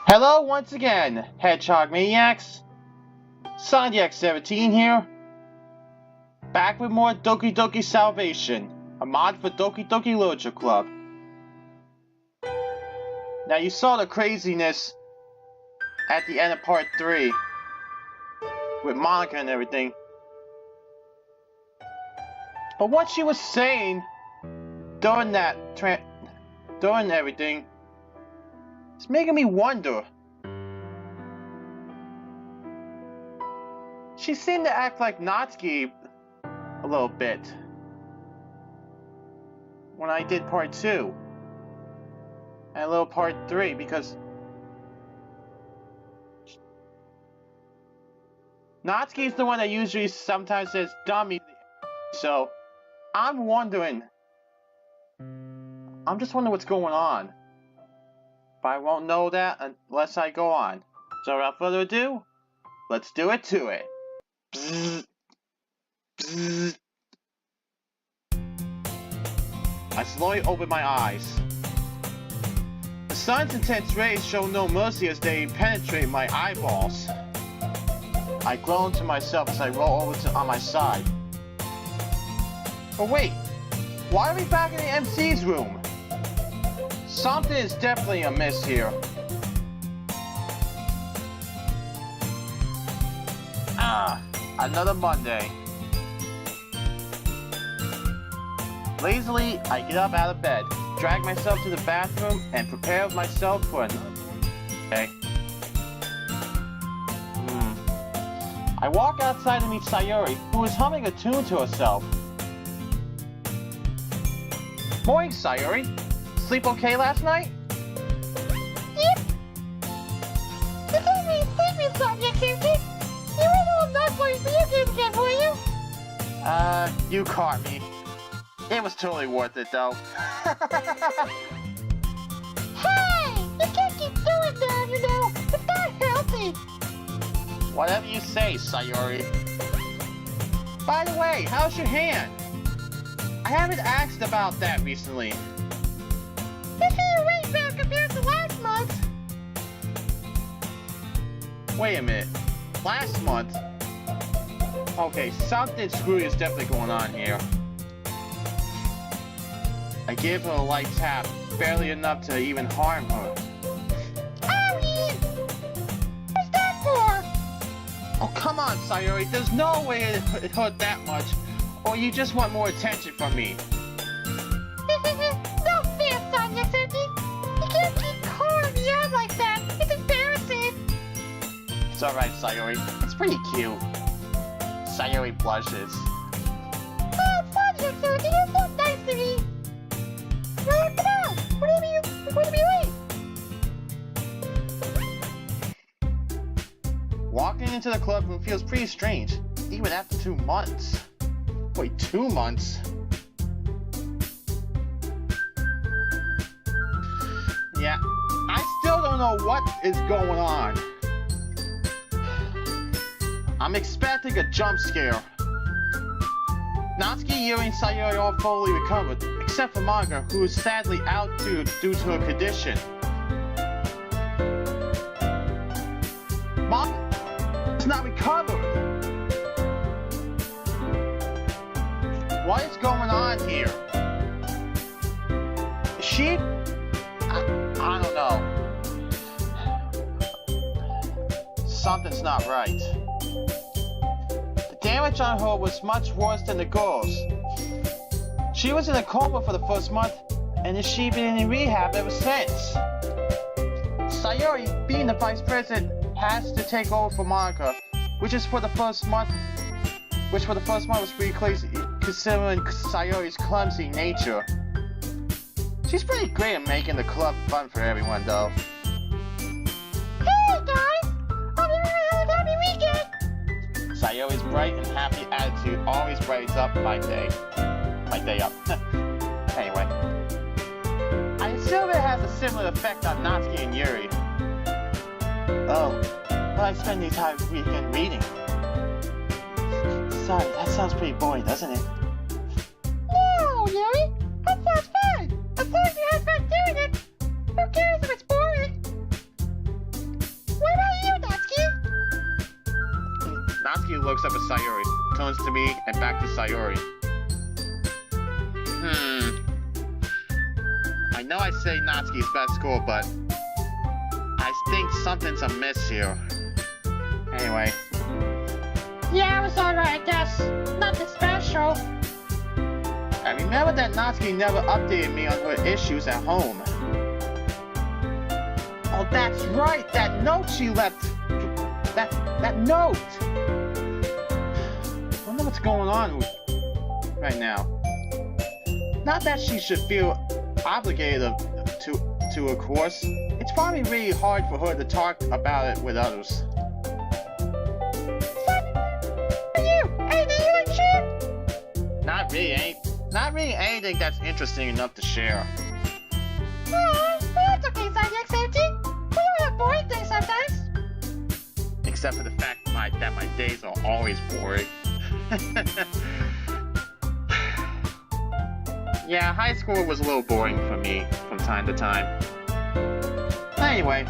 Hello once again, Hedgehog Maniacs. zedxxx here. Back with more Doki Salvation, a mod for Doki Literature Club. Now you saw the craziness at the end of part 3 with Monica and everything. But what she was saying during everything, it's making me wonder. She seemed to act like Natsuki a little bit when I did part 2 and a little part 3, because Natsuki's the one that usually sometimes says dummy, so I'm just wondering what's going on. But I won't know that unless I go on. So without further ado, let's do it to it. Bzz. Bzz. I slowly open my eyes. The sun's intense rays show no mercy as they penetrate my eyeballs. I groan to myself as I roll over on my side. But wait, why are we back in the MC's room? Something is definitely amiss here. Another Monday. Lazily, I get up out of bed, drag myself to the bathroom, and prepare myself for another day. I walk outside to meet Sayori, who is humming a tune to herself. Morning, Sayori. Sleep okay last night? Yep. You told me to sleep inside your kitchen. You were all not playing video games again, were you? You caught me. It was totally worth it, though. Hey! You can't keep doing that, you know. It's not healthy. Whatever you say, Sayori. By the way, how's your hand? I haven't asked about that recently. You see your weight back compared to last month. Wait a minute. Last month? Okay, something screwy is definitely going on here. I gave her a light tap, barely enough to even harm her. Owie! What's that for? Oh, come on, Sayori. There's no way it hurt that much. Or you just want more attention from me. No fair, zedxxx. You can't keep calling me out like that. It's embarrassing. It's alright, Sayori. It's pretty cute. Sayori blushes. Oh, zedxxx, you're so nice to me. Well, come on. We're going to be late. Walking into the club room feels pretty strange, even after 2 months. Wait, 2 months? Yeah, I still don't know what is going on. I'm expecting a jump scare. Natsuki, Yuri, and Sayori all fully recovered, except for Monica, who is sadly out due to her condition. Monica is not recovered. What is going on here? Is she? I don't know. Something's not right. The damage on her was much worse than the girls. She was in a coma for the first month, and she's been in rehab ever since. Sayori, being the vice president, has to take over for Monica, which for the first month was pretty crazy, considering Sayori's clumsy nature. She's pretty great at making the club fun for everyone, though. Hey, guys. Hope you're having a happy weekend. Sayori's bright and happy attitude always brightens up my day. My day up. Anyway. I assume it has a similar effect on Natsuki and Yuri. Oh, but I spend the entire weekend reading. Sorry, that sounds pretty boring, doesn't it? No, Yuri. That sounds fun. As long as you have fun doing it. Who cares if it's boring? looks up at Sayori, turns to me, and back to Sayori. I know I say Natsuki's best school, but I think something's amiss here. Anyway. Yeah, it was alright, I guess. Nothing special. I remember that Natsuki never updated me on her issues at home. Oh, that's right! That note she left! That note! I wonder what's going on right now. Not that she should feel obligated to of course. It's probably really hard for her to talk about it with others. Anything you like share? Not really anything that's interesting enough to share. That's okay, zedxxx. We all have boring things sometimes. Except for the fact that my days are always boring. Yeah, high school was a little boring for me from time to time. Anyway,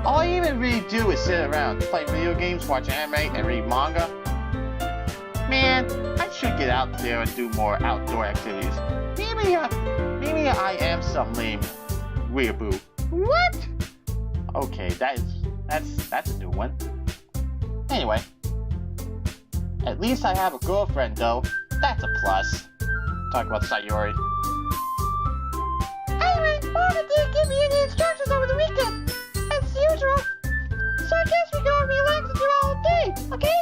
all I even really do is sit around, play video games, watch anime, and read manga. Man, I should get out there and do more outdoor activities. Maybe I am some lame weeaboo. What? Okay, that's a new one. Anyway, at least I have a girlfriend though. That's a plus. Talk about Sayori. Anyway, Mama didn't give me any instructions over the weekend, as usual. So I guess we go and relax and do all day, okay?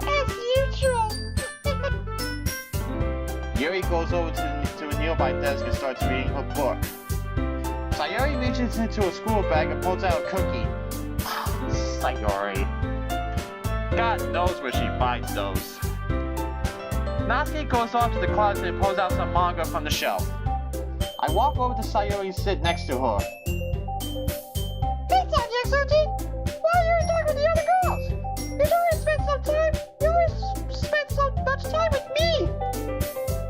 As usual. Yuri goes over to a nearby desk and starts reading her book. Sayori reaches into her school bag and pulls out a cookie. Sayori. God knows where she finds those. Natsuki goes off to the closet and pulls out some manga from the shelf. I walk over to Sayori and sit next to her. Hey, zedxxx, why are you talking with the other girls? You always spend so much time with me.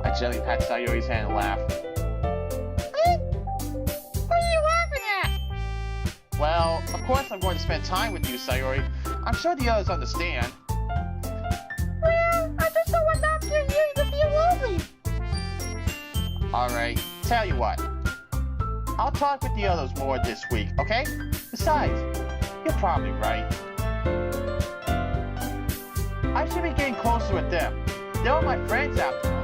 I gently pat Sayori's hand and laugh. What are you laughing at? Well, of course I'm going to spend time with you, Sayori. I'm sure the others understand. Well, I just don't want Natsuki and Yuri to feel lonely. Alright, tell you what. I'll talk with the others more this week, okay? Besides, you're probably right. I should be getting closer with them. They're all my friends after all.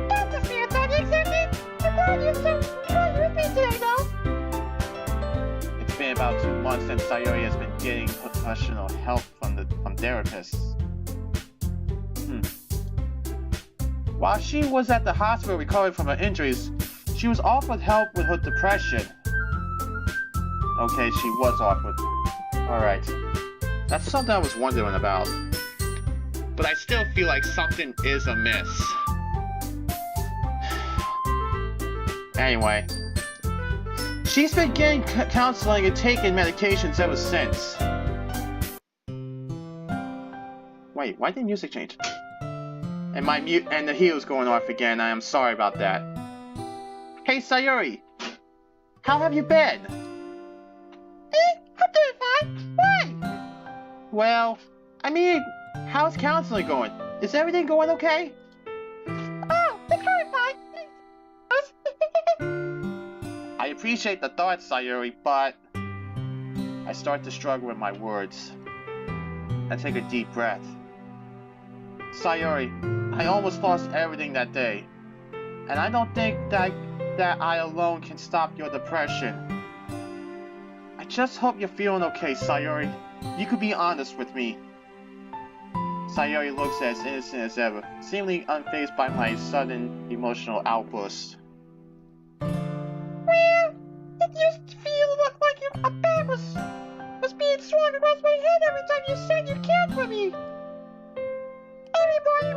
That's the spirit, zedxxx. I'm glad you're with me today, though. It's been about 2 months since Sayori has been getting professional help from therapists. While she was at the hospital recovering from her injuries, she was offered help with her depression. Okay, she was offered. Alright. That's something I was wondering about. But I still feel like something is amiss. Anyway. She's been getting counseling and taking medications ever since. Wait, why did the music change? And and the heel's going off again. I am sorry about that. Hey Sayori! How have you been? I'm doing fine. Why? Well, I mean, how's counseling going? Is everything going okay? Oh, it's going fine. I appreciate the thoughts, Sayori, but I start to struggle with my words. I take a deep breath. Sayori, I almost lost everything that day. And I don't think that I alone can stop your depression. I just hope you're feeling okay, Sayori. You could be honest with me. Sayori looks as innocent as ever, seemingly unfazed by my sudden emotional outburst. Well, it used to feel like a bag was being swung across my head every time you said you cared for me. Every morning it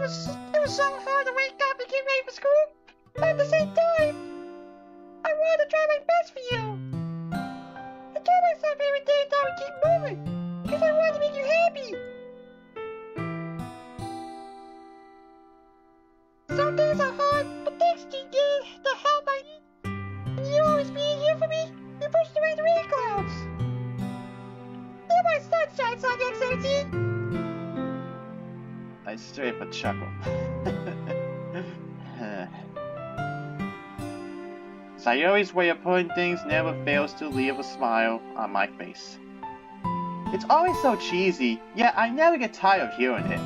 was so hard to wake up and get ready for school, but at the same time, I wanted to try my best for you. I told myself every day that I would keep moving, because I wanted to make you happy. Some days are hard, but thanks to you, the help I need, and you always being here for me, you pushed away the rain clouds. You're my sunshine, straight up a chuckle. Sayori's way of putting things never fails to leave a smile on my face. It's always so cheesy, yet I never get tired of hearing it.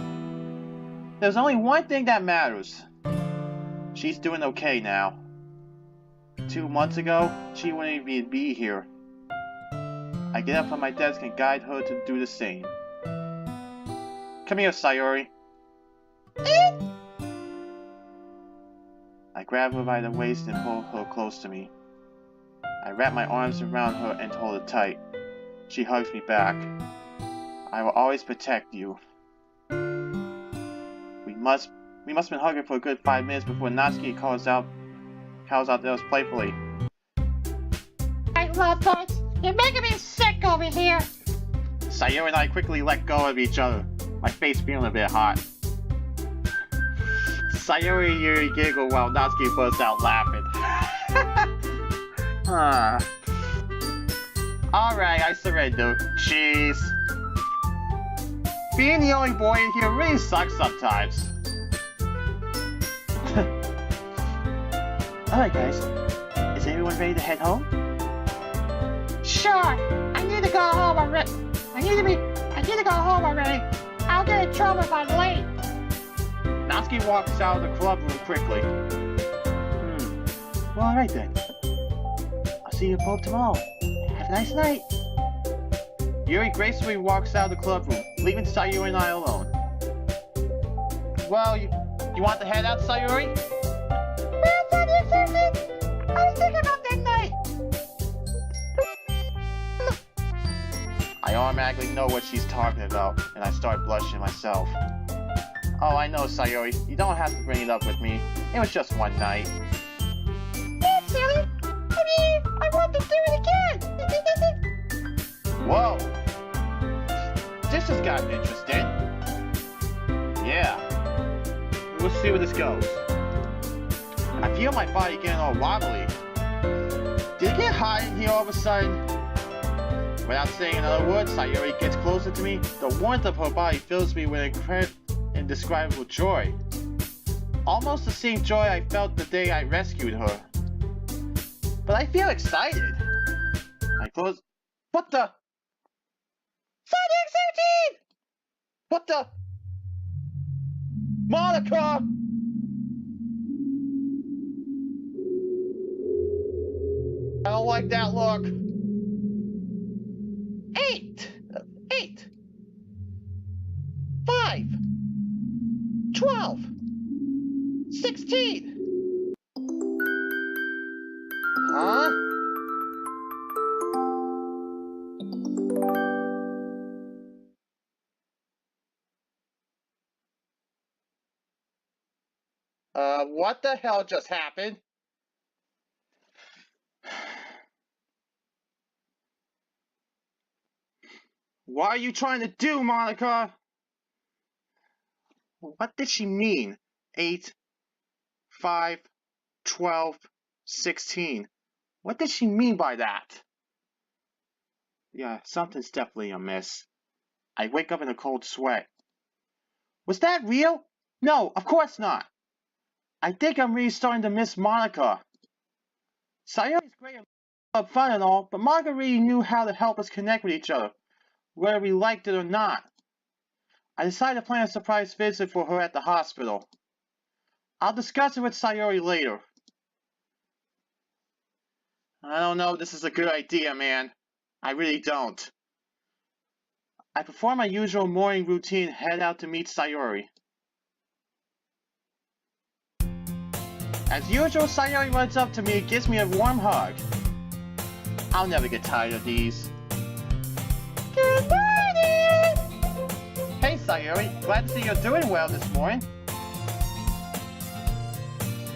There's only one thing that matters. She's doing okay now. 2 months ago, she wouldn't even be here. I get up from my desk and guide her to do the same. Come here, Sayori. I grab her by the waist and pull her close to me. I wrap my arms around her and hold her tight. She hugs me back. I will always protect you. We must have been hugging for a good 5 minutes before Natsuki calls out those playfully. I love thoughts. You're making me sick over here. Sayori and I quickly let go of each other, my face feeling a bit hot. Sayori and Yuri giggle while Natsuki bursts out laughing. Alright, I surrender. Jeez. Being the only boy in here really sucks sometimes. Alright guys, is everyone ready to head home? Sure. I need to go home already. I need to go home already. I'll get in trouble if I'm late. Natsuki walks out of the club room quickly. Well, alright then. I'll see you both tomorrow. Have a nice night. Yuri gracefully walks out of the club room, leaving Sayori and I alone. Well, you want to head out, Sayori? Well, DDLC, I was thinking about that night. I automatically know what she's talking about, and I start blushing myself. Oh, I know, Sayori. You don't have to bring it up with me. It was just one night. That's silly. I mean, I want to do it again. Whoa! This has gotten interesting. Yeah. We'll see where this goes. I feel my body getting all wobbly. Did it get hot in here all of a sudden? Without saying another word, Sayori gets closer to me. The warmth of her body fills me with indescribable joy. Almost the same joy I felt the day I rescued her. But I feel excited. I close. What the? zedxxx! What the? Monica! I don't like that look. 8, 5, 12, 16. Huh? What the hell just happened? What are you trying to do, Monica? What did she mean? 8, 5, 12, 16. What did she mean by that? Yeah, something's definitely amiss. I wake up in a cold sweat. Was that real? No, of course not. I think I'm really starting to miss Monica. Sayori's great and fun and all, but Monica really knew how to help us connect with each other, whether we liked it or not. I decided to plan a surprise visit for her at the hospital. I'll discuss it with Sayori later. I don't know if this is a good idea, man. I really don't. I perform my usual morning routine and head out to meet Sayori. As usual, Sayori runs up to me and gives me a warm hug. I'll never get tired of these. Good morning! Hey Sayori, glad to see you're doing well this morning.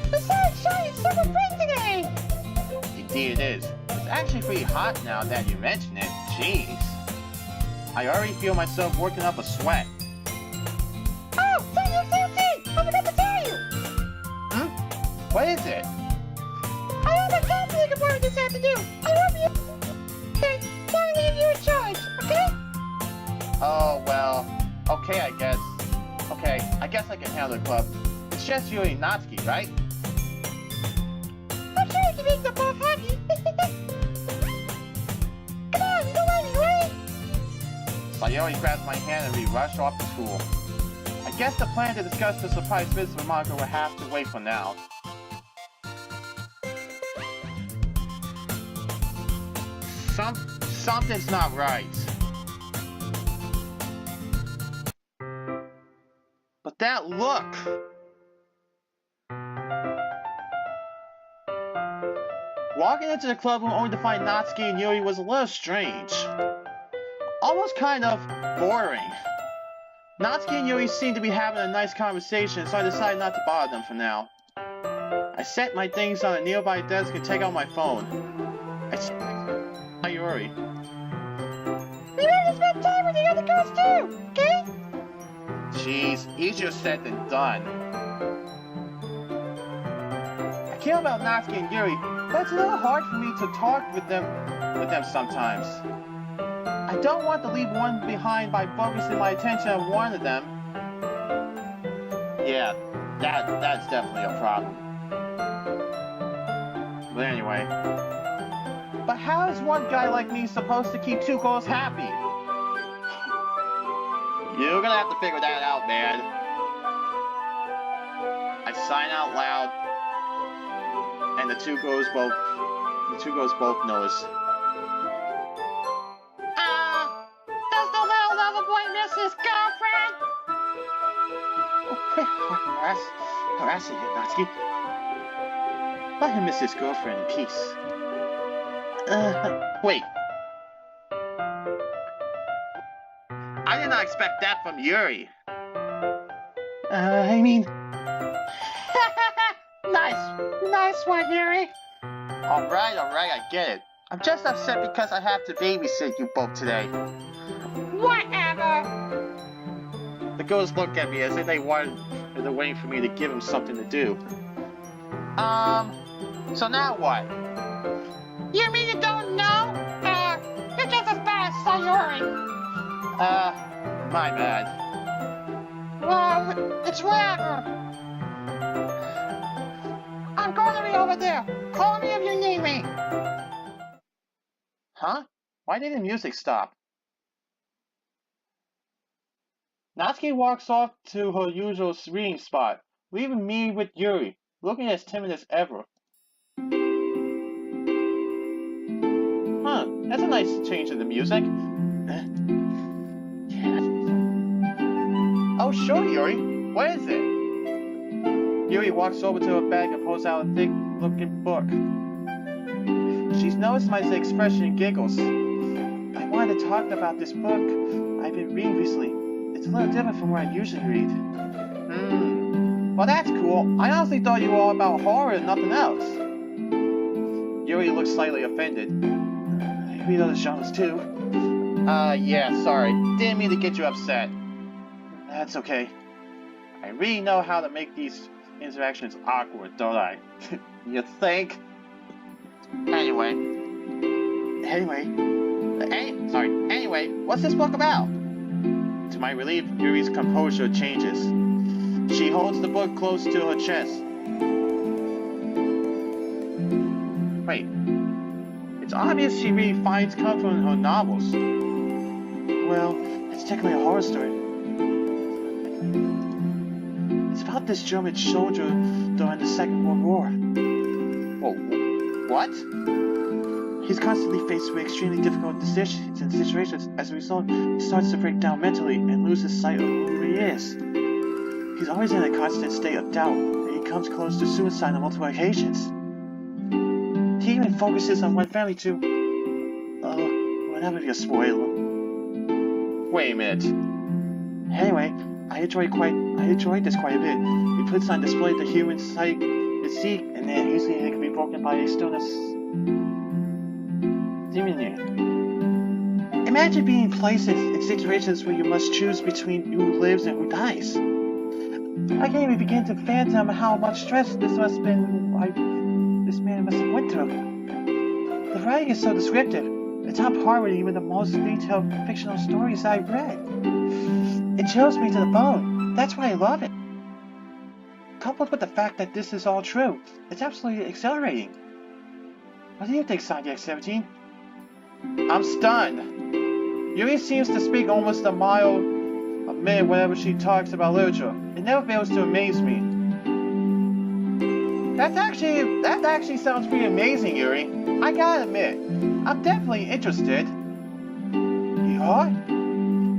The sun's shining super bright today! Indeed it is. It's actually pretty hot now that you mention it. Jeez. I already feel myself working up a sweat. Oh, DDLC! I forgot to tell you! What is it? I have my company good morning this afternoon. I hope you... Okay, so I leave you in charge, okay? Oh, well, okay, I guess. Okay, I guess guess I can handle the club. It's just Yuri and Natsuki, right? I'm sure you can make them both happy. Come on, go on, Yuri. Sayori grabs my hand and we rush off to school. I guess the plan to discuss the surprise visit with Monica will have to wait for now. Something's not right. But that look! Walking into the club room only to find Natsuki and Yuri was a little strange. Almost kind of boring. Natsuki and Yuri seemed to be having a nice conversation, so I decided not to bother them for now. I set my things on a nearby desk and take out my phone. I see Yuri. Remember to spend time with the other girls too, okay? Jeez, easier said than done. I care about Natsuki and Yuri, but it's a little hard for me to talk with them sometimes. I don't want to leave one behind by focusing my attention on one of them. Yeah, that's definitely a problem. But anyway. But how is one guy like me supposed to keep two girls happy? You're gonna have to figure that out, man. I sign out loud, and the two girls both notice. Does the little lover boy miss his girlfriend? Oh, quit harassing him, Natsuki. Let him miss his girlfriend in peace. Wait. I did not expect that from Yuri. I mean... Nice one, Yuri. Alright, I get it. I'm just upset because I have to babysit you both today. Whatever. The girls look at me as if they're waiting for me to give them something to do. So now what? You mean you don't know? You're just as bad as Sayori. My bad. Well, it's whatever. I'm going to be over there. Call me if you need me. Huh? Why did the music stop? Natsuki walks off to her usual reading spot, leaving me with Yuri, looking as timid as ever. Huh, that's a nice change in the music. Oh, sure, Yuri. What is it? Yuri walks over to her bag and pulls out a thick-looking book. She's noticed my expression and giggles. I wanted to talk about this book I've been reading recently. It's a little different from what I usually read. Well, that's cool. I honestly thought you were all about horror and nothing else. Yuri looks slightly offended. I read other genres too. Yeah, sorry. Didn't mean to get you upset. That's okay. I really know how to make these interactions awkward, don't I? You think? Anyway, what's this book about? To my relief, Yuri's composure changes. She holds the book close to her chest. Wait. It's obvious she really finds comfort in her novels. Well, it's technically a horror story. It's about this German soldier during the Second World War. Whoa, what? He's constantly faced with extremely difficult decisions and situations. As a result, he starts to break down mentally and loses sight of who he is. He's always in a constant state of doubt, and he comes close to suicide on multiple occasions. He even focuses on one family too. Well, that would be a spoiler. Wait a minute. Anyway, I enjoyed this quite a bit. He puts on display the human psyche, and then usually it can be broken by a stillness. Imagine being placed in situations where you must choose between who lives and who dies. I can't even begin to fathom how much stress this man must have went through. The writing is so descriptive. It's on par with even the most detailed fictional stories I've read. It chills me to the bone. That's why I love it. coupled with the fact that this is all true, it's absolutely exhilarating. What do you think, zedxxx? I'm stunned. Yuri seems to speak almost a mile a minute whenever she talks about literature. It never fails to amaze me. That actually sounds pretty amazing, Yuri. I gotta admit, I'm definitely interested. You are?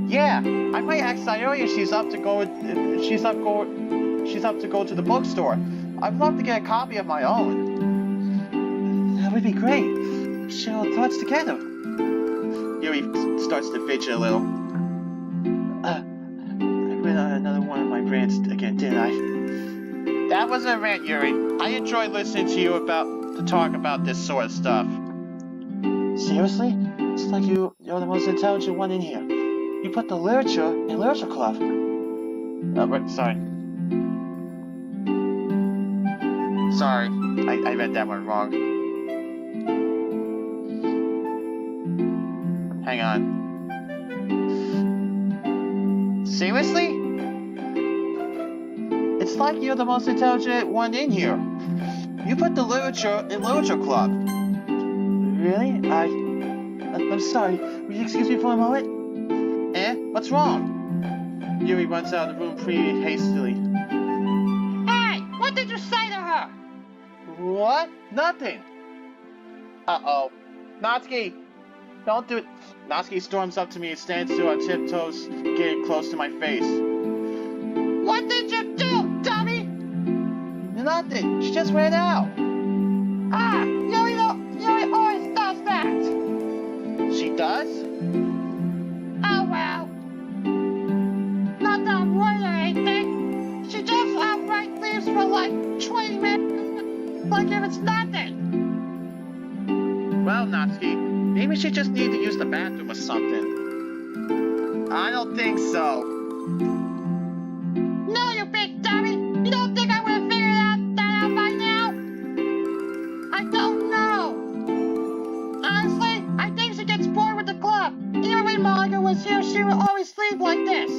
Yeah, I might ask Sayori if she's up to go to the bookstore. I'd love to get a copy of my own. That would be great. Share our thoughts together. Yuri starts to fidget a little. I read another one of my rants again, didn't I? That wasn't a rant, Yuri. I enjoy listening to you to talk about this sort of stuff. Seriously? It's like you're the most intelligent one in here. You put the literature in literature club. Sorry. Sorry, I read that one wrong. Hang on. Seriously? It's like you're the most intelligent one in here. You put the literature in literature club. Really? I'm sorry. Will you excuse me for a moment? What's wrong? Yuri runs out of the room pretty hastily. Hey, what did you say to her? What? Nothing. Uh-oh. Natsuki, don't do it. Natsuki storms up to me and stands still on tiptoes, getting close to my face. What did you do, dummy? Nothing. She just ran out. Ah, Yuri always does that. She does? Oh well. Not that I'm worried or anything. She just outright leaves for like 20 minutes. Like if it's nothing. Well, Natsuki, maybe she just needed to use the bathroom or something. I don't think so. No, you big dummy. You don't think I would have figured that out by now? I don't know. Honestly, I think she gets bored with the club. Even when Monica was here, she would always sleep like this.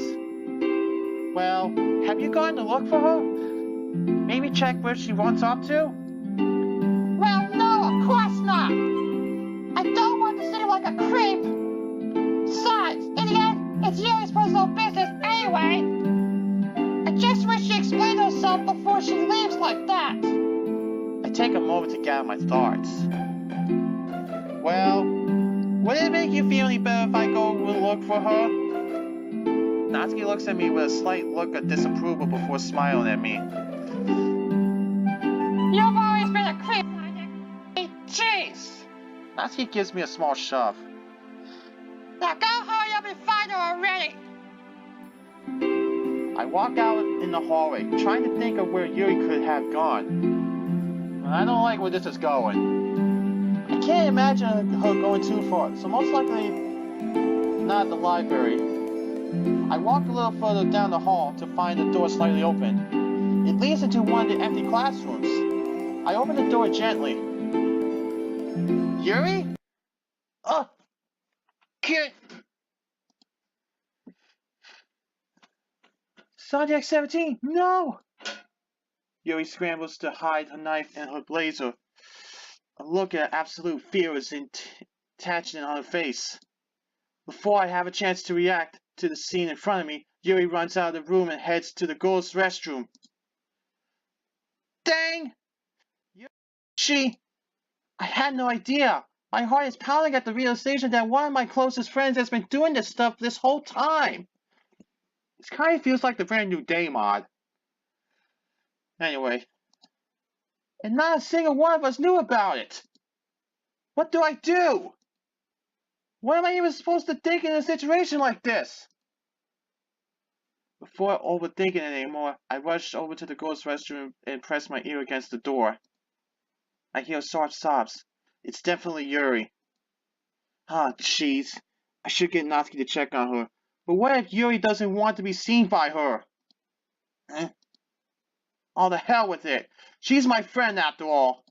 Well, have you gone to look for her? Maybe check where she runs off to? Well, no, of course not. I don't want to seem like a creep. Besides, in the end, it's Yuri's personal business anyway. I just wish she explained herself before she leaves like that. I take a moment to gather my thoughts. Well, would it make you feel any better if I go and look for her? Natsuki looks at me with a slight look of disapproval before smiling at me. You've always been a creep. Jeez. Natsuki gives me a small shove. Now go hurry up and find her already. I walk out in the hallway, trying to think of where Yuri could have gone. I don't like where this is going. I can't imagine her going too far, so most likely not at the library. I walk a little further down the hall to find the door slightly open. It leads into one of the empty classrooms. I open the door gently. Yuri? Kid! zedxxx, no! Yuri scrambles to hide her knife and her blazer. A look of absolute fear is attached on her face. Before I have a chance to react to the scene in front of me, Yuri runs out of the room and heads to the girls' restroom. Dang! I had no idea. My heart is pounding at the realization that one of my closest friends has been doing this stuff this whole time. This kind of feels like the brand new day mod. Anyway. And not a single one of us knew about it. What do I do? What am I even supposed to think in a situation like this? Before overthinking it anymore, I rushed over to the girls' restroom and pressed my ear against the door. I hear soft sobs. It's definitely Yuri. Ah, jeez. I should get Natsuki to check on her. But what if Yuri doesn't want to be seen by her? All the hell with it. She's my friend after all.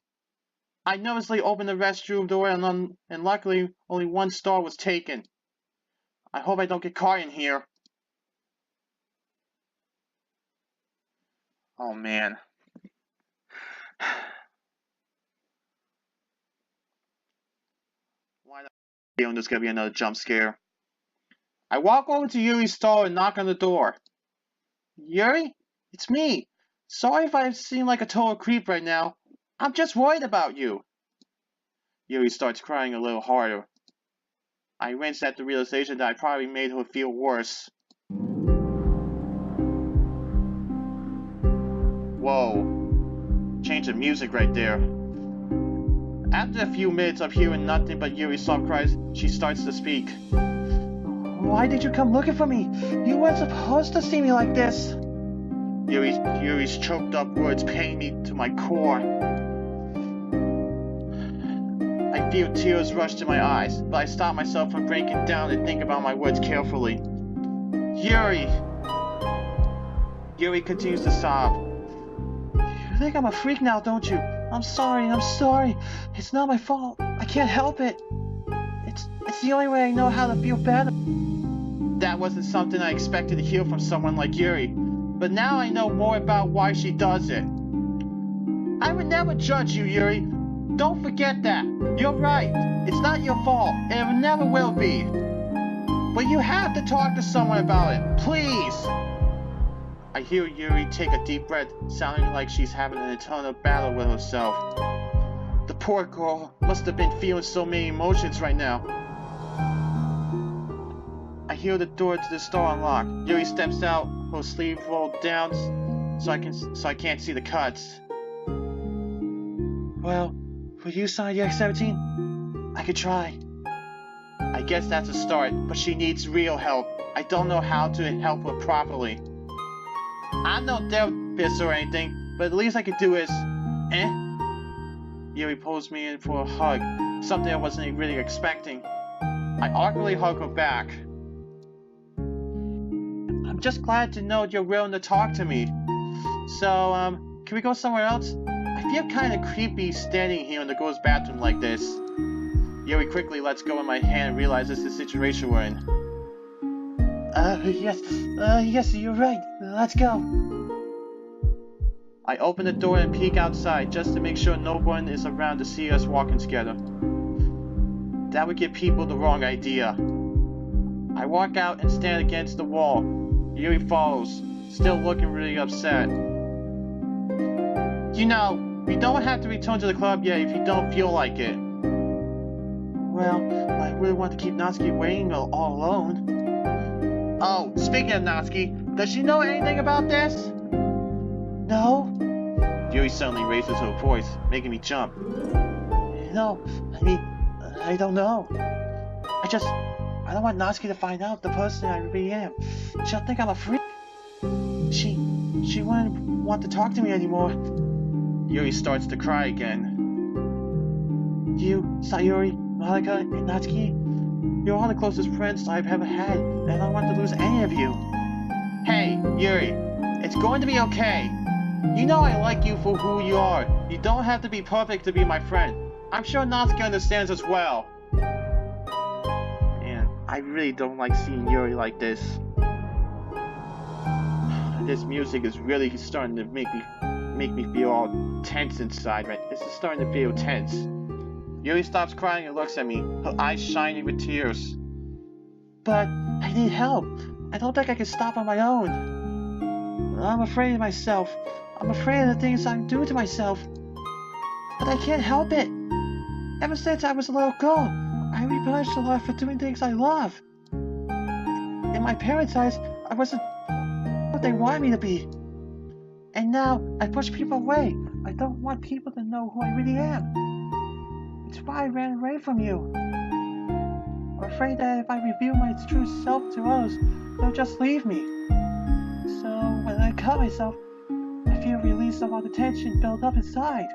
I nervously opened the restroom door and luckily only one stall was taken. I hope I don't get caught in here. Oh man. Why the feeling there's gonna be another jump scare? I walk over to Yuri's stall and knock on the door. Yuri? It's me. Sorry if I seem like a total creep right now. I'm just worried about you. Yuri starts crying a little harder. I wince at the realization that I probably made her feel worse. Whoa. Change the music right there. After a few minutes of hearing nothing but Yuri's soft cries, she starts to speak. Why did you come looking for me? You weren't supposed to see me like this. Yuri's choked up words pain me to my core. I feel tears rush to my eyes, but I stop myself from breaking down and think about my words carefully. Yuri! Yuri continues to sob. You think I'm a freak now, don't you? I'm sorry. It's not my fault. I can't help it. It's the only way I know how to feel better. That wasn't something I expected to hear from someone like Yuri, but now I know more about why she does it. I would never judge you, Yuri. Don't forget that. You're right. It's not your fault, and it never will be. But you have to talk to someone about it, please. I hear Yuri take a deep breath, sounding like she's having an internal battle with herself. The poor girl must have been feeling so many emotions right now. I hear the door to the store unlock. Yuri steps out, her sleeve rolled down so I can't see the cuts. Well, will you sign the X-17? I could try. I guess that's a start, but she needs real help. I don't know how to help her properly. I'm no therapist or anything, but the least I could do is... Yuri pulls me in for a hug, something I wasn't really expecting. I awkwardly hug her back. I'm just glad to know you're willing to talk to me. So, can we go somewhere else? I feel kind of creepy standing here in the girls' bathroom like this. Yuri quickly lets go of my hand and realizes the situation we're in. Yes, you're right. Let's go. I open the door and peek outside just to make sure no one is around to see us walking together. That would give people the wrong idea. I walk out and stand against the wall. Yuri follows, still looking really upset. You know, we don't have to return to the club yet if you don't feel like it. Well, I really want to keep Natsuki waiting all alone. Oh, speaking of Natsuki, does she know anything about this? No. Yuri suddenly raises her voice, making me jump. No, I don't know. I don't want Natsuki to find out the person I really am. She'll think I'm a freak. She wouldn't want to talk to me anymore. Yuri starts to cry again. You, Sayori, Monica, and Natsuki, you're all the closest friends I've ever had, and I don't want to lose any of you. Hey, Yuri, it's going to be okay. You know I like you for who you are. You don't have to be perfect to be my friend. I'm sure Natsuki understands as well. Man, I really don't like seeing Yuri like this. This music is really starting to make me feel all tense inside, right? This is starting to feel tense. Yuri stops crying and looks at me, her eyes shining with tears. But I need help. I don't think I can stop on my own. I'm afraid of myself. I'm afraid of the things I'm doing to myself. But I can't help it. Ever since I was a little girl, I rebellious a lot for doing things I love. In my parents' eyes, I wasn't what they wanted me to be. And now, I push people away. I don't want people to know who I really am. It's why I ran away from you. I'm afraid that if I reveal my true self to others, they'll just leave me. So, when I cut myself, I feel a release of all the tension built up inside.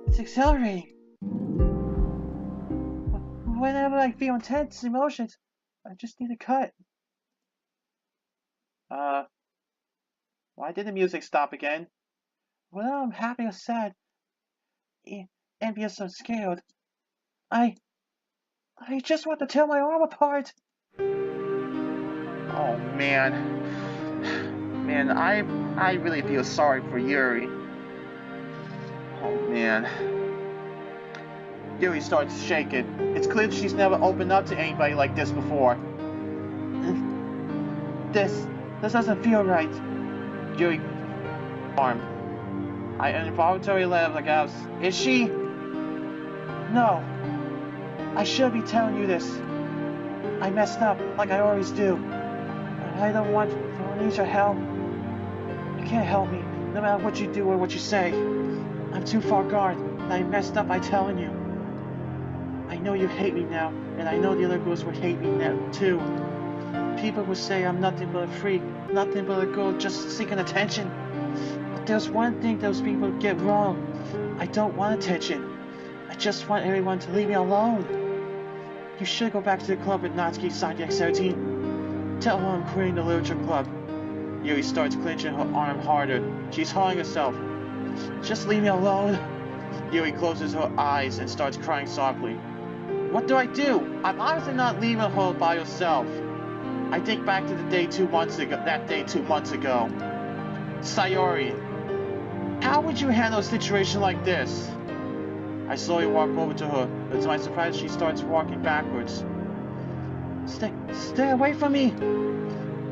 It's accelerating. Whenever I feel intense emotions, I just need a cut. Why did the music stop again? Whether I'm happy or sad, envious or scared, I just want to tear my arm apart. Oh man, and I really feel sorry for Yuri. Oh man. Yuri starts shaking. It's clear she's never opened up to anybody like this before. This doesn't feel right. Yuri arm. I involuntarily let him out. Is she? No. I should be telling you this. I messed up, like I always do. I don't need your help. You can't help me, no matter what you do or what you say. I'm too far gone, and I messed up by telling you. I know you hate me now, and I know the other girls would hate me now, too. People would say I'm nothing but a freak, nothing but a girl just seeking attention. But there's one thing those people get wrong. I don't want attention. I just want everyone to leave me alone. You should go back to the club with Natsuki zedxxx. Tell her I'm quitting the literature club. Yuri starts clenching her arm harder. She's hurling herself. Just leave me alone. Yuri closes her eyes and starts crying softly. What do I do? I'm honestly not leaving her by herself. I think back to the day 2 months ago. That day 2 months ago. Sayori, how would you handle a situation like this? I slowly walk over to her, but to my surprise, she starts walking backwards. Stay away from me!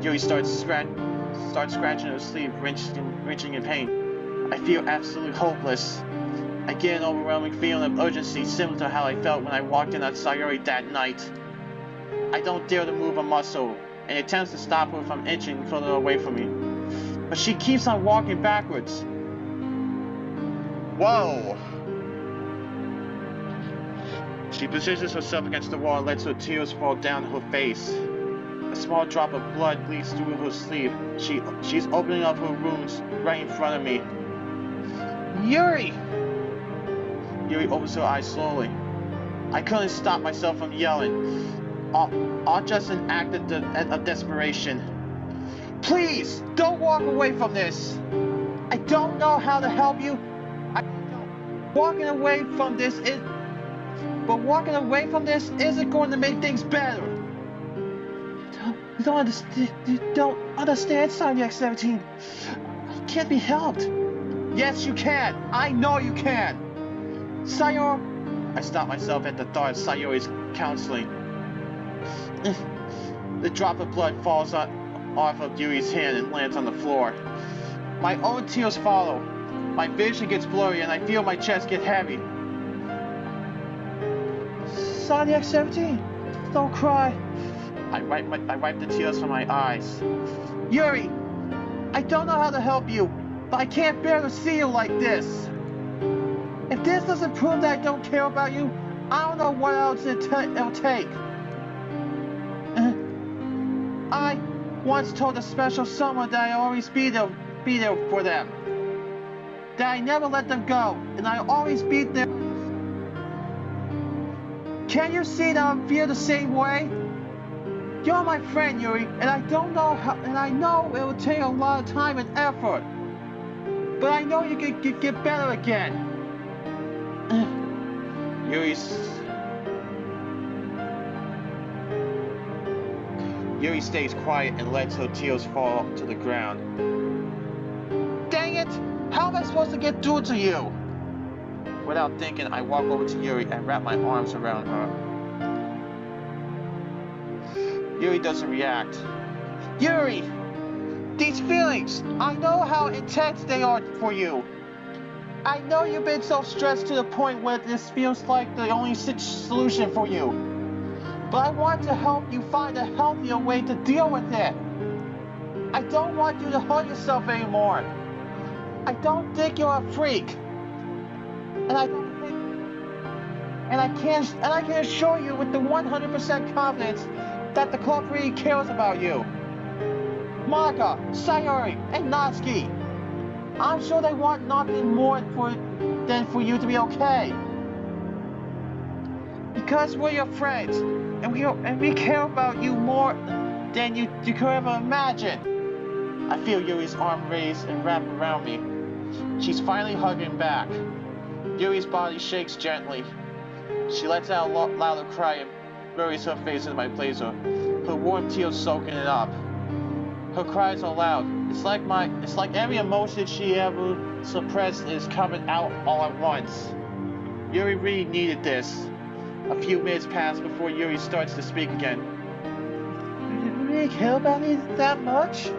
Yuri starts scratching her sleeve, wrenching in pain. I feel absolutely hopeless. I get an overwhelming feeling of urgency, similar to how I felt when I walked in at Sayori that night. I don't dare to move a muscle, and attempts to stop her from inching further away from me. But she keeps on walking backwards. Whoa! She positions herself against the wall and lets her tears fall down her face. A small drop of blood bleeds through her sleeve. She's opening up her wounds right in front of me. Yuri! Yuri opens her eyes slowly. I couldn't stop myself from yelling. All just an act of desperation. Please, don't walk away from this. I don't know how to help you. Walking away from this isn't going to make things better. You don't understand, zedxxx. It can't be helped. Yes, you can. I know you can. Sayori. I stop myself at the thought of Sayori's counseling. The drop of blood falls off of Yuri's hand and lands on the floor. My own tears follow. My vision gets blurry and I feel my chest get heavy. zedxxx, don't cry. I wipe the tears from my eyes. Yuri, I don't know how to help you, but I can't bear to see you like this. If this doesn't prove that I don't care about you, I don't know what else it'll take. I once told a special someone that I always be there for them. That I never let them go, and I always be there. Can you see that I feel the same way? You're my friend, Yuri, and I know it will take a lot of time and effort. But I know you can get better again. Yuri stays quiet and lets her tears fall to the ground. Dang it! How am I supposed to get through to you? Without thinking, I walk over to Yuri and wrap my arms around her. Yuri doesn't react. Yuri! These feelings! I know how intense they are for you. I know you've been so stressed to the point where this feels like the only solution for you. But I want to help you find a healthier way to deal with it. I don't want you to hurt yourself anymore. I don't think you're a freak. And I can assure you with the 100% confidence that the club really cares about you. Monica, Sayori, and Natsuki. I'm sure they want nothing more than for you to be okay. Because we're your friends, and we care about you more than you could ever imagine. I feel Yuri's arm raised and wrap around me. She's finally hugging back. Yuri's body shakes gently. She lets out a louder cry and buries her face in my blazer, her warm tears soaking it up. Her cries are loud, It's like every emotion she ever suppressed is coming out all at once. Yuri really needed this. A few minutes pass before Yuri starts to speak again. Do you really care about me that much?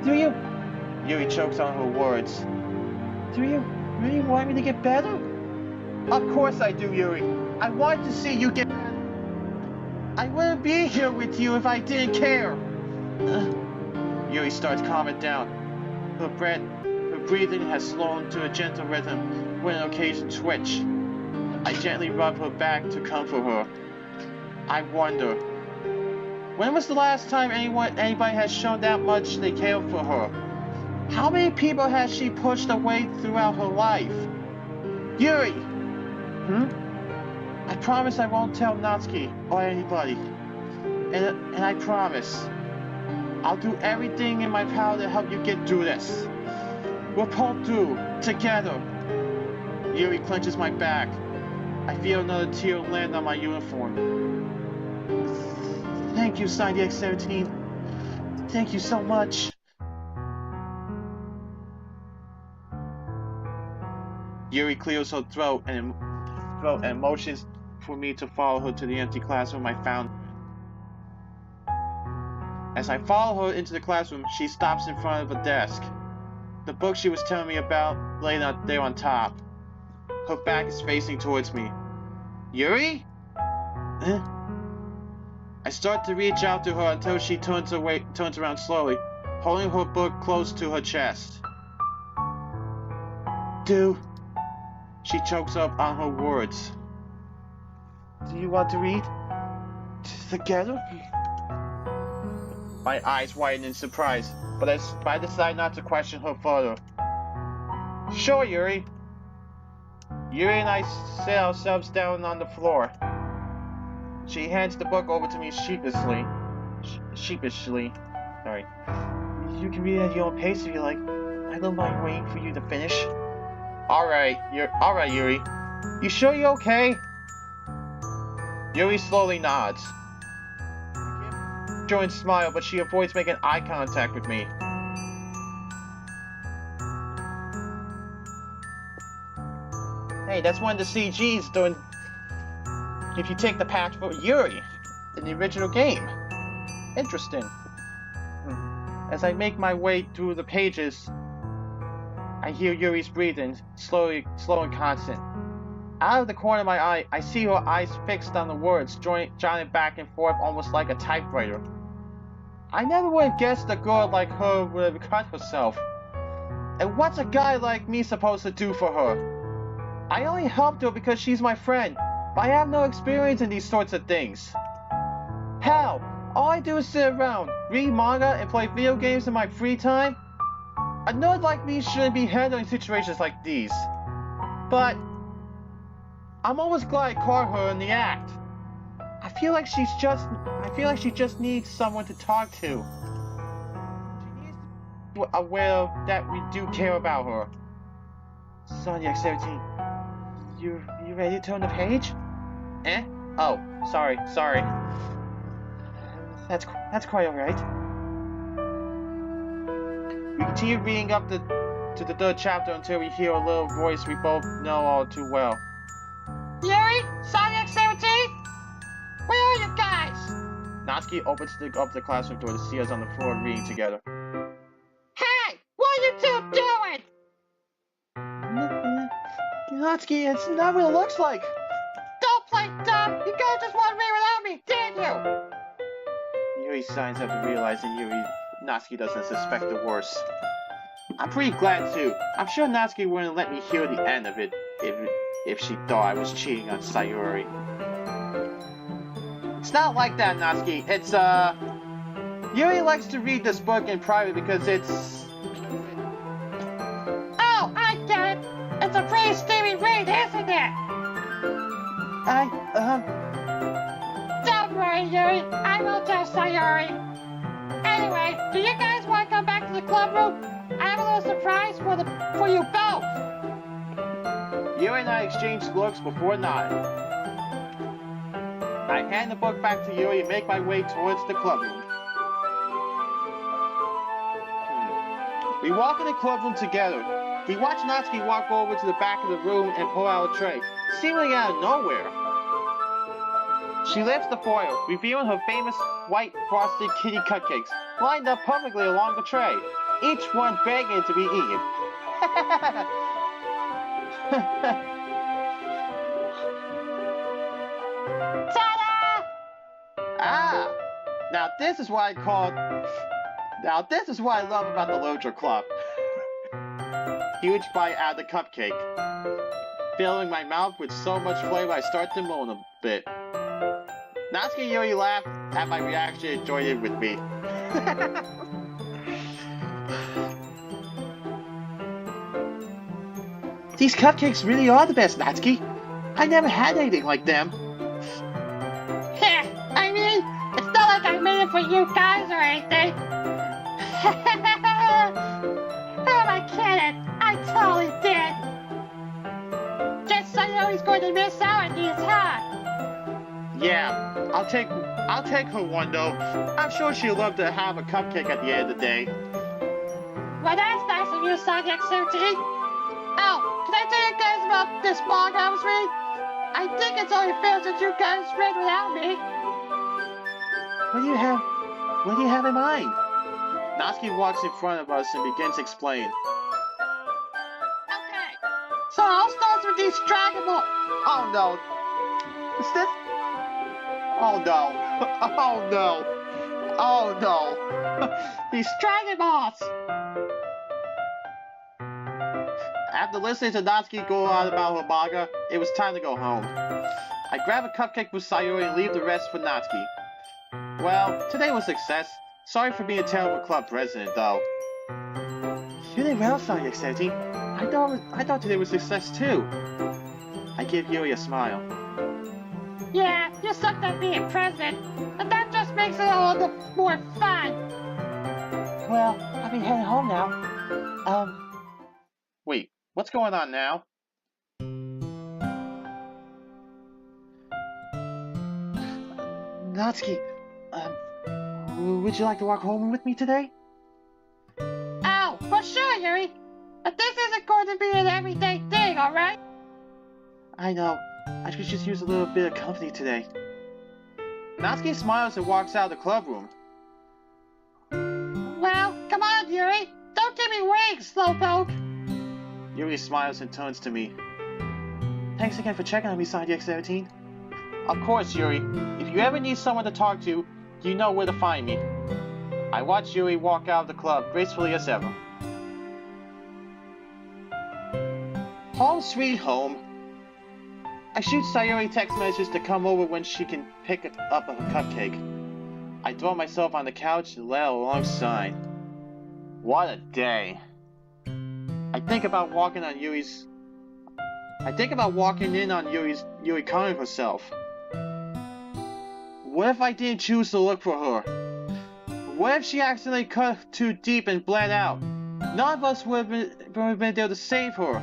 Do you? Yuri chokes on her words. Do you really want me to get better? Of course I do, Yuri. I want to see you get better. I wouldn't be here with you if I didn't care. Yuri starts calming down. Her breathing has slowed to a gentle rhythm with an occasional twitch. I gently rub her back to comfort her. I wonder, when was the last time anybody has shown that much they care for her? How many people has she pushed away throughout her life? Yuri! I promise I won't tell Natsuki or anybody. And I promise, I'll do everything in my power to help you get through this. We'll pull through, together. Yuri clenches my back. I feel another tear land on my uniform. Thank you, zedxxx. Thank you so much. Yuri clears her throat and motions for me to follow her to the empty classroom I found. As I follow her into the classroom, she stops in front of a desk. The book she was telling me about laid out there on top. Her back is facing towards me. Yuri? I start to reach out to her until she turns around slowly, holding her book close to her chest. She chokes up on her words. Do you want to read? Together? My eyes widen in surprise, but I decide not to question her further. Sure, Yuri. Yuri and I sit ourselves down on the floor. She hands the book over to me sheepishly. Sorry. You can read at your own pace if you like. I don't mind waiting for you to finish. Alright, Yuri. You sure you're okay? Yuri slowly nods. I give her a smile, but she avoids making eye contact with me. Hey, that's one of the CGs doing... If you take the patch for Yuri in the original game. Interesting. As I make my way through the pages, I hear Yuri's breathing, slow and constant. Out of the corner of my eye, I see her eyes fixed on the words, jotting back and forth almost like a typewriter. I never would have guessed a girl like her would have cut herself. And what's a guy like me supposed to do for her? I only helped her because she's my friend, but I have no experience in these sorts of things. Hell, all I do is sit around, read manga, and play video games in my free time. A nerd like me shouldn't be handling situations like these. But I'm almost glad I caught her in the act. I feel like she just needs someone to talk to. She needs to be aware that we do care about her. zedxxx, you ready to turn the page? Oh, sorry. That's quite alright. We continue reading up to the third chapter until we hear a little voice we both know all too well. Yuri? zedxxx? Where are you guys? Natsuki opens up the classroom door to see us on the floor reading together. Hey! What are you two doing? Natsuki, it's not what it looks like! Don't play dumb! You guys just want to read without me, didn't you? Yuri signs up to realize that Natsuki doesn't suspect the worst. I'm pretty glad too. I'm sure Natsuki wouldn't let me hear the end of it if she thought I was cheating on Sayori. It's not like that, Natsuki. It's, Yuri likes to read this book in private because it's... Oh, I get it! It's a pretty steamy read, isn't it? Don't worry, Yuri. I will tell Sayori. Anyway, do you guys want to come back to the club room? I have a little surprise for you both. Yuri and I exchange looks before nodding. I hand the book back to Yuri and make my way towards the club room. We walk in the clubroom together. We watch Natsuki walk over to the back of the room and pull out a tray, seemingly out of nowhere. She lifts the foil, revealing her famous white frosted kitty cupcakes, lined up perfectly along the tray, each one begging to be eaten. Ta-da! Ah! Now this is what I love about the Lojo Club. Huge bite out of the cupcake. Filling my mouth with so much flavor I start to moan a bit. Natsuki and Yuri laughed at my reaction and joined in with me. These cupcakes really are the best, Natsuki. I never had anything like them. Heh, I mean, it's not like I made it for you guys or anything. Who am I kidding? I totally did. Just Sayori's going to miss out on these, huh? Yeah, I'll take her one though. I'm sure she'll love to have a cupcake at the end of the day. Well, that's nice of you, zedxxx. Oh, can I tell you guys about this manga I was reading? I think it's only fair since you guys read without me. What do you have in mind? Natsuki walks in front of us and begins to explain. Okay, so I'll start with these Dragon Ball. Oh no. Is this? Oh no. Oh no. Oh no. These Dragon Balls. After listening to Natsuki go on about her manga, it was time to go home. I grab a cupcake for Sayori and leave the rest for Natsuki. Well, today was a success. Sorry for being a terrible club president, though. You did well, zedxxx. I thought today was a success too. I give Yuri a smile. Yeah, you sucked at being president, and that just makes it all the more fun. Well, I'll be heading home now. Wait, what's going on now? Natsuki, would you like to walk home with me today? Oh, for sure, Yuri. But this isn't going to be an everyday thing, alright? I know. I could just use a little bit of company today. Natsuki smiles and walks out of the club room. Well, come on, Yuri. Don't give me wings, slowpoke. Yuri smiles and turns to me. Thanks again for checking on me, zedxxx. Of course, Yuri. If you ever need someone to talk to, you know where to find me. I watch Yuri walk out of the club, gracefully as ever. Home sweet home. I shoot Sayori text messages to come over when she can pick up a cupcake. I throw myself on the couch and lay alongside. What a day. I think about walking in on Yuri calling herself. What if I didn't choose to look for her? What if she accidentally cut too deep and bled out? None of us would have been able to save her.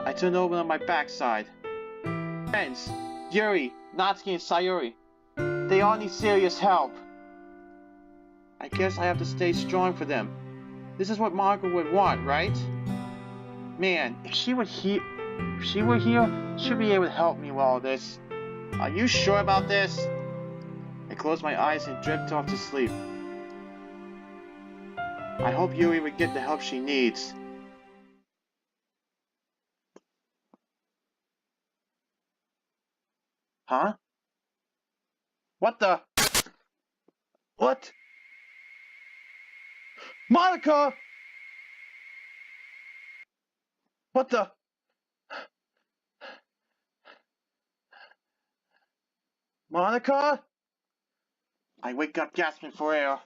I turned over on my backside. Friends, Yuri, Natsuki, and Sayori. They all need serious help. I guess I have to stay strong for them. This is what Margaret would want, right? Man, if she were here, she'd be able to help me with all this. Are you sure about this? I closed my eyes and drifted off to sleep. I hope Yuri would get the help she needs. Huh? What the? What? Monica! What the? Monica? I wake up gasping for air.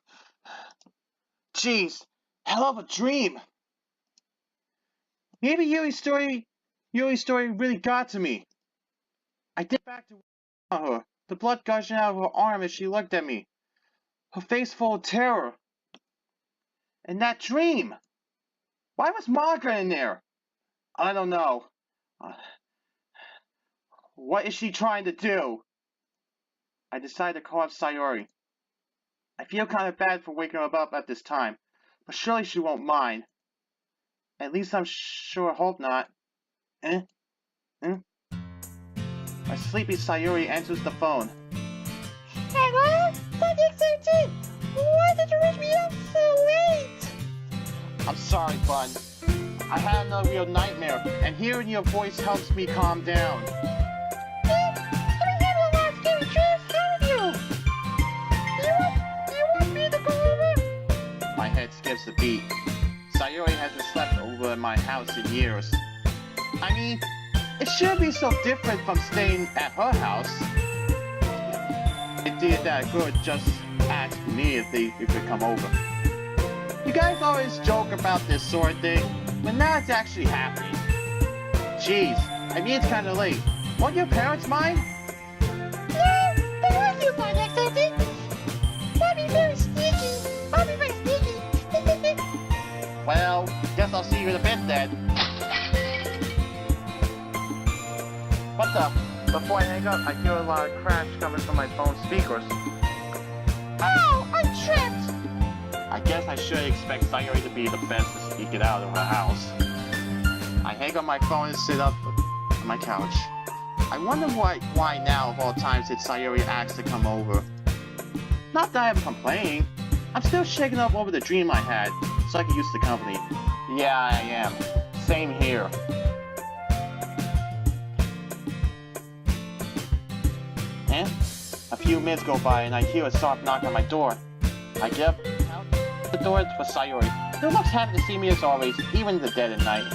Jeez, hell of a dream. Maybe Yuri's story really got to me. I did back to her, the blood gushing out of her arm as she looked at me, her face full of terror. And that dream! Why was Margaret in there? I don't know. What is she trying to do? I decided to call up Sayori. I feel kind of bad for waking her up at this time, but surely she won't mind. At least I'm hope not. My sleepy Sayori answers the phone. Hello? zedxxx! Why did you wake me up so late? I'm sorry, Bun. I had another real nightmare, and hearing your voice helps me calm down. I've been having a lot of scary dreams, haven't you? Do you want me to go over? My head skips a beat. Sayori hasn't slept over at my house in years. I mean, it shouldn't be so different from staying at her house. It did that good, just ask me if they could come over. You guys always joke about this sort of thing, but now it's actually happening. Jeez, I mean it's kinda late. Won't your parents mind? No, but won't you, zedxxx? I'll be very sneaky. I'll be very sneaky. Well, guess I'll see you in a bit then. What the? Before I hang up, I hear a lot of crash coming from my phone speakers. Oh, I'm tripped. I guess I should expect Sayori to be the best to sneak it out of her house. I hang up my phone and sit up on my couch. I wonder why now of all times did Sayori ask to come over. Not that I'm complaining. I'm still shaken up over the dream I had, so I can use the company. Yeah, I am. Same here. A few minutes go by and I hear a soft knock on my door. I get up out the door for Sayori, who looks happy to see me as always, even in the dead of night.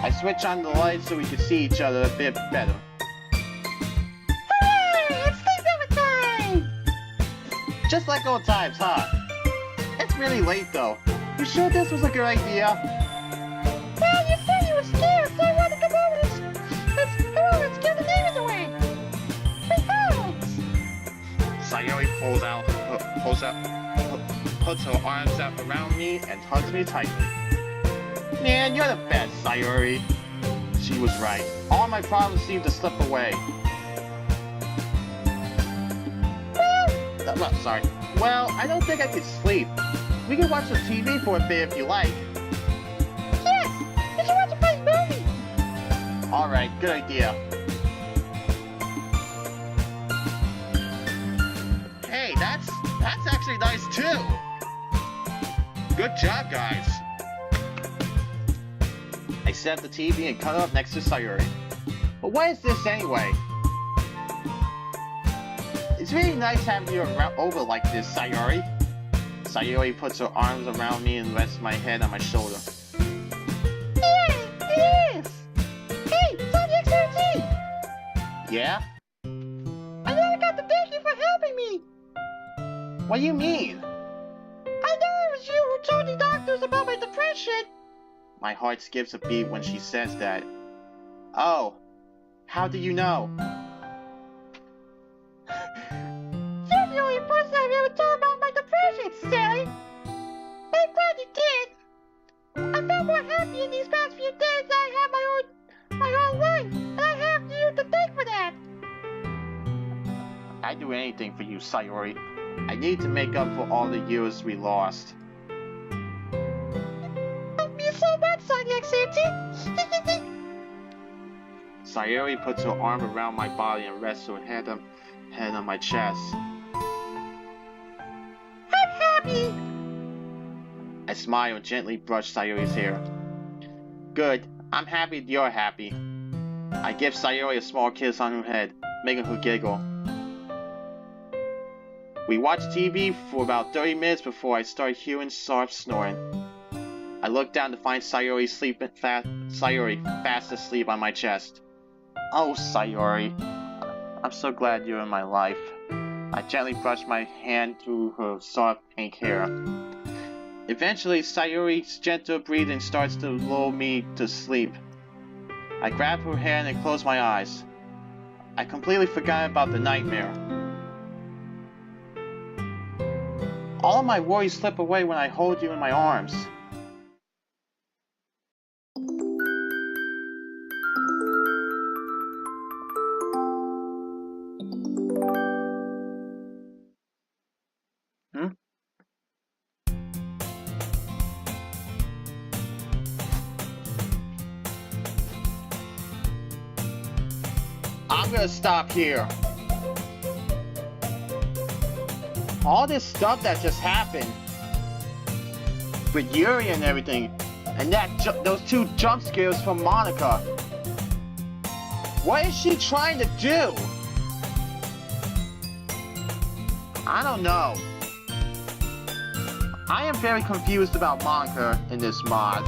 I switch on the lights so we can see each other a bit better. Hooray! It's sleepover time! Just like old times, huh? It's really late though. You sure this was a good idea? Well, you said you were scared, so I wanted to come over and scare the neighbors away. Sayori puts her arms up around me and hugs me tightly. Man, you're the best, Sayori. She was right. All my problems seem to slip away. Sorry. Well, I don't think I could sleep. We can watch some TV for a bit if you like. Yes! We should watch a fun movie! Alright, good idea. Hey, that's actually nice too. Good job, guys. I set up the TV and cut it up next to Sayori. But what is this anyway? It's really nice having you over like this, Sayori. Sayori puts her arms around me and rests my head on my shoulder. Yeah, it is! Hey, zedxxx! Yeah? I never got to thank you for helping me! What do you mean? I know it was you who told the doctors about my depression! My heart skips a beat when she says that. Oh, how do you know? You're the only person I've ever told about my depression, silly! I'm glad you did! I felt more happy in these past few days that I had my own life, and I have you to thank for that! I'd do anything for you, Sayori. I need to make up for all the years we lost. Thank you so much, zedxxx! Sayori puts her arm around my body and rests her head on my chest. I'm happy! I smile and gently brush Sayori's hair. Good, I'm happy you're happy. I give Sayori a small kiss on her head, making her giggle. We watch TV for about 30 minutes before I start hearing soft snoring. I look down to find Sayori fast asleep on my chest. Oh, Sayori, I'm so glad you're in my life. I gently brush my hand through her soft pink hair. Eventually, Sayori's gentle breathing starts to lull me to sleep. I grab her hand and close my eyes. I completely forgot about the nightmare. All of my worries slip away when I hold you in my arms. I'm gonna stop here. All this stuff that just happened with Yuri and everything, and those 2 jump scares from Monica. What is she trying to do? I don't know. I am very confused about Monica in this mod.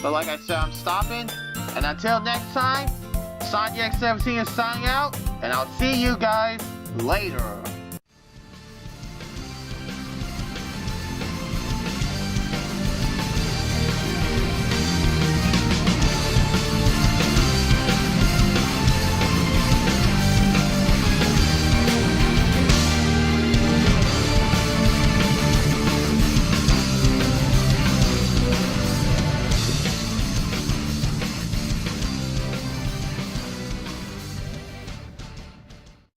But like I said, I'm stopping. And until next time, DeviousCreations is signing out. And I'll see you guys later.